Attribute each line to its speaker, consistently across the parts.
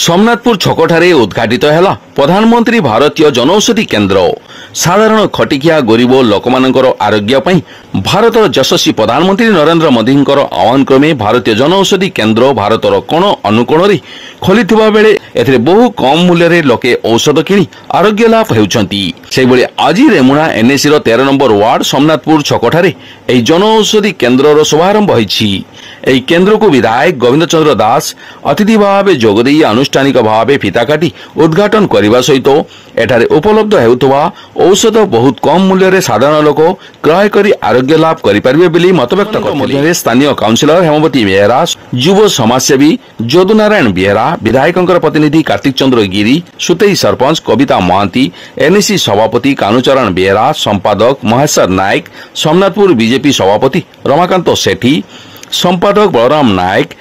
Speaker 1: सोमनाथपुर छकठारे उद्घाटित है प्रधानमंत्री भारतीय जनौषधि केन्द्र। साधारण खटिकिया गरीब लोकमानंकर आरोग्य पई भारत यशस्वी प्रधानमंत्री नरेंद्र मोदी आह्वान क्रमे भारतीय जनौषधि केन्द्र भारतर कोण अनुकोण रे खोलिथिबा बेले एथिरे बहु कम मूल्य रे लोके औषध किनी आरोग्य लाभ हेउचंती। सेहि बेले आज रेमुणा एनएसी रो 13 नंबर वार्ड सोमनाथपुर छकठारे एही जनौषधि केन्द्र रो शुभारंभ होईछि। एही केन्द्र को विधायक गोविंद चंद्र दास अतिथि भाव जोगदे आनुष्ठानिक भाव फीता काटी उद्घाटन करने सहित एठारे उपलब्ध हेउथुवा औषध बहुत कम मूल्य रे साधारण लोक क्रय करी आरोग्य लाभ करिपारिबे बोली मत व्यक्त करथिले। स्थानीय काउंसिलर हेमवती बेहरा, युव समाजसेवी जदु नारायण बेहरा, विधायकंकर प्रतिनिधि कार्तिक चंद्र गिरी, सुतेई सरपंच कविता महांती, एनएसी सभापति कानुचरण बेहरा, संपादक महेश्वर नायक, सोमनाथपुर बीजेपी सभापति रमाकांत सेठी, संपादक बलराम नायक,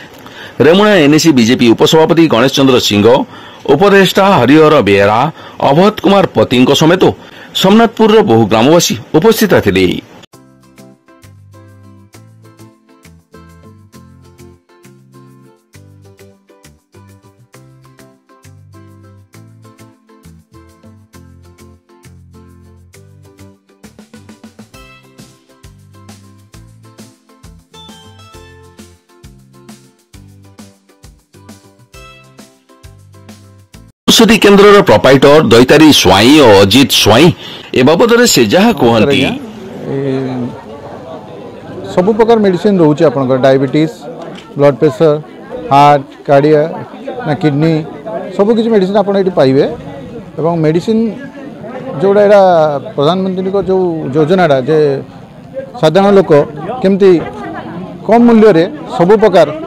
Speaker 1: रेमुणा एनएसी बीजेपी उपसभापति गणेश चंद्र सिंह, उपदेष्टा हरिहर बेहरा, अवध कुमार पति समेत सोमनाथपुर बहु ग्रामवासी उपस्थित थे। औषधि केन्द्र प्रोपाइटर दैतारी स्वाई और अजित स्वाई ए बाबद से जहाँ कहती
Speaker 2: सब प्रकार मेडिसिन रोचे आपन डायबिटीज, ब्लड प्रेशर, हार्ट, कार्डिया ना किडनी सब किसी मेडिसिन आप पाइबे। एवं मेडिसिन जोड़ा एटा प्रधानमंत्री को जो योजनाटा जे साधारण लोक केमती कम मूल्य रे सब प्रकार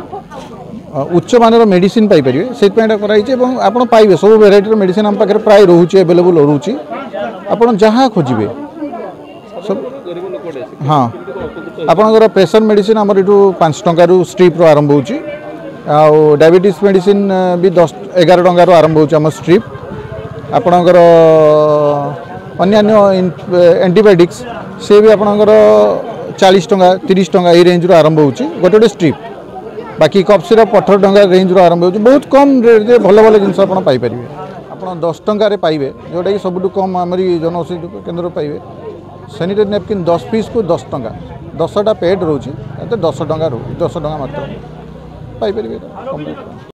Speaker 2: उच्च मानर मेडिसिन पाई परिवे से आप पाइबे सब भेराइटर मेडिसिन आम पाखे प्राय रोचे एवेलेबल रोचे आप जहाँ खोजे सब। हाँ आपणकर प्रेशर मेडिसिन आमर यू 5 टंकार स्ट्रिप आरंभ हो, डायबिटीज मेडिसिन भी 10-11 टंकार आरंभ हो स्ट्रिप। आपणकर अन्य एंटीबायोटिक्स से भी आपणकर 40 टंका 30 टंका ये रेंज आरंभ हो गोटे गोटे स्ट्रिप। बाकी कफ सिरप 18 टंका रेंज आरंभ हो, बहुत कम रेट भल भल जिन पाइपर। आप 10 टंकार पाइबे जोटा कि सबुठ कम आमरी जनौषधि केन्द्र पाइबे। सैनिटरी नैपकिन 10 पीस को 10 टंका, 10टा पेड रोचे 10 टंका मात्र पाइपर कम रेट।